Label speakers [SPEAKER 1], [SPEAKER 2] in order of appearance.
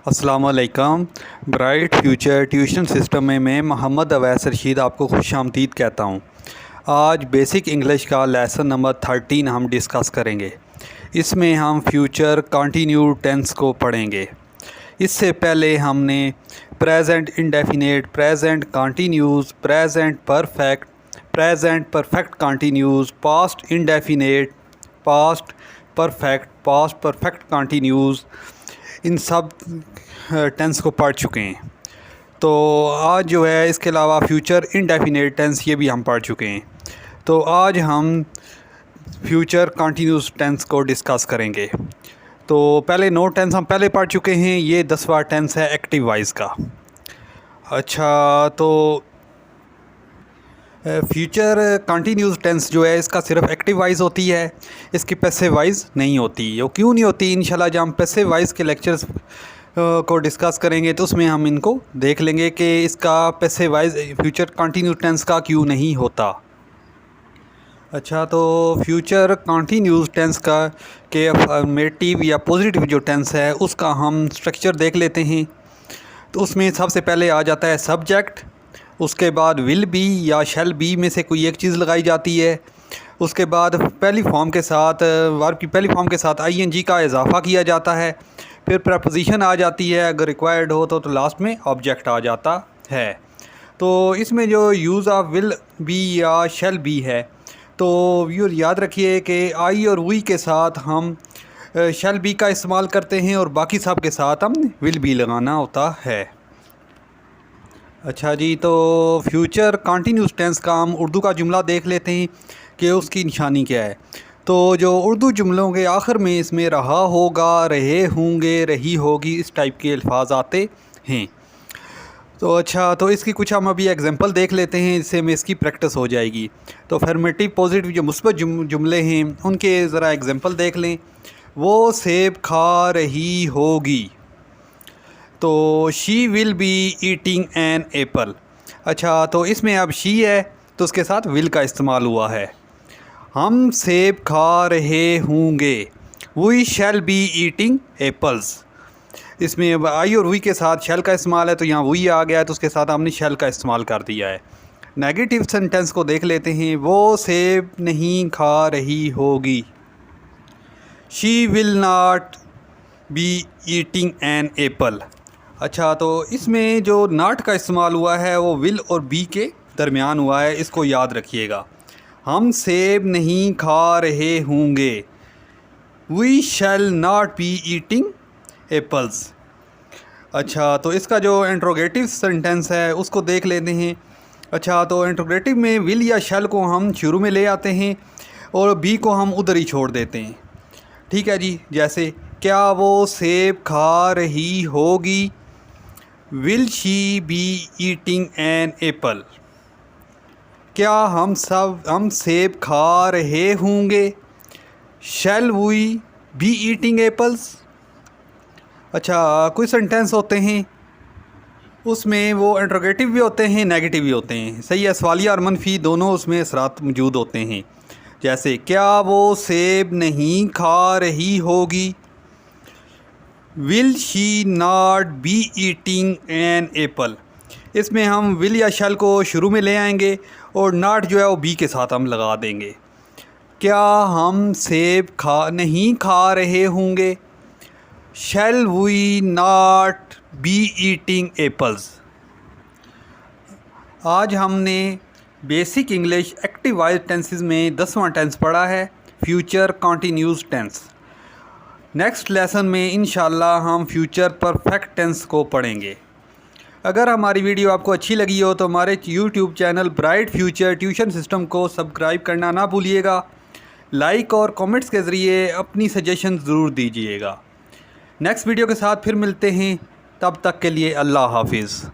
[SPEAKER 1] अस्सलाम वालेकुम। Bright future tuition system में मैं मोहम्मद अवैस रशीद आपको खुशामदीद कहता हूँ। आज बेसिक इंग्लिश का लेसन नंबर 13 हम डिस्कस करेंगे। इसमें हम फ्यूचर कंटिन्यू टेंस को पढ़ेंगे। इससे पहले हमने present indefinite, present continuous, present perfect continuous, past indefinite, past perfect continuous, इन सब टेंस को पढ़ चुके हैं। तो आज जो है इसके अलावा फ्यूचर इंडेफिनेट टेंस ये भी हम पढ़ चुके हैं। तो आज हम फ्यूचर कंटिन्यूस टेंस को डिस्कस करेंगे। तो पहले 9 टेंस हम पहले पढ़ चुके हैं। ये 10वां टेंस है एक्टिव वाइज का। अच्छा, तो फ्यूचर कंटिन्यूस टेंस जो है इसका सिर्फ एक्टिव वाइज होती है, इसकी पैसिव वाइज नहीं होती। वो क्यों नहीं होती? इंशाल्लाह जब हम पैसिव वाइज के लेक्चर्स को डिस्कस करेंगे तो उसमें हम इनको देख लेंगे कि इसका passive voice future continuous tense का क्यों नहीं होता। अच्छा, तो फ्यूचर कंटिन्यूस टेंस का के अफर्मेटिव या पॉजिटिव जो टेंस है उसका हम स्ट्रक्चर देख लेते हैं। तो उसमें सबसे पहले आ जाता है सब्जेक्ट, उसके बाद विल बी या शैल बी में से कोई एक चीज़ लगाई जाती है। उसके बाद पहली फॉर्म के साथ, वर्ब की पहली फॉर्म के साथ आईएनजी का इजाफा किया जाता है। फिर प्रपोजिशन आ जाती है, अगर रिक्वायर्ड हो तो लास्ट में ऑब्जेक्ट आ जाता है। तो इसमें जो यूज़ ऑफ विल बी या शैल बी है, तो ये याद रखिए कि आई और वी के साथ हम शैल बी का इस्तेमाल करते हैं और बाकी सब के साथ हम विल बी लगाना होता है। अच्छा जी, तो फ्यूचर कंटिन्यूस टेंस का हम उर्दू का जुमला देख लेते हैं कि उसकी निशानी क्या है। तो जो उर्दू जुमलों के आखिर में इसमें रहा होगा, रहे होंगे, रही होगी, इस टाइप के अल्फाज आते हैं। तो अच्छा, तो इसकी कुछ हम अभी एग्जांपल देख लेते हैं, इससे में इसकी प्रैक्टिस हो जाएगी। तो अफर्मेटिव पॉजिटिव जो मुस्बत जुमले हैं उनके ज़रा एग्जांपल देख लें। वो सेब खा रही होगी, तो she will be eating an Apple. अच्छा, तो इसमें अब शी है तो उसके साथ विल का इस्तेमाल हुआ है। हम सेब खा रहे होंगे, we shall be eating apples. इसमें अब आई और वी के साथ शैल का इस्तेमाल है, तो यहाँ वी आ गया है तो उसके साथ हमने शैल का इस्तेमाल कर दिया है। नेगेटिव सेंटेंस को देख लेते हैं। वो सेब नहीं खा रही होगी, she will not be eating an Apple. अच्छा, तो इसमें जो नॉट का इस्तेमाल हुआ है वो विल और बी के दरमियान हुआ है, इसको याद रखिएगा। हम सेब नहीं खा रहे होंगे, we shall not be eating apples. अच्छा, तो इसका जो इंट्रोगेटिव सेंटेंस है उसको देख लेते हैं। अच्छा, तो इंट्रोगेटिव में विल या शैल को हम शुरू में ले आते हैं और बी को हम उधर ही छोड़ देते हैं। ठीक है जी, जैसे क्या वो सेब खा रही होगी, will she be eating an apple. क्या हम सेब खा रहे होंगे, shall we be eating apples. अच्छा, कुछ सेंटेंस होते हैं उसमें वो इंट्रोगेटिव भी होते हैं, नेगेटिव भी होते हैं। सही है, सवालिया और मनफी दोनों उसमें असरात मौजूद होते हैं। जैसे क्या वो सेब नहीं खा रही होगी, will she not be eating an Apple. इसमें हम विल या शैल को शुरू में ले आएंगे और नॉट जो है वो बी के साथ हम लगा देंगे। क्या हम सेब नहीं खा रहे होंगे, shall we not be eating apples. आज हमने basic English active voice tenses में 10वां टेंस पढ़ा है, future continuous tense. Next lesson में इंशाल्लाह हम फ्यूचर परफेक्ट टेंस को पढ़ेंगे। अगर हमारी वीडियो आपको अच्छी लगी हो तो हमारे YouTube channel bright future tuition system को सब्सक्राइब करना ना भूलिएगा। लाइक और कमेंट्स के ज़रिए अपनी सजेशन ज़रूर दीजिएगा। नेक्स्ट वीडियो के साथ फिर मिलते हैं, तब तक के लिए अल्लाह हाफिज़।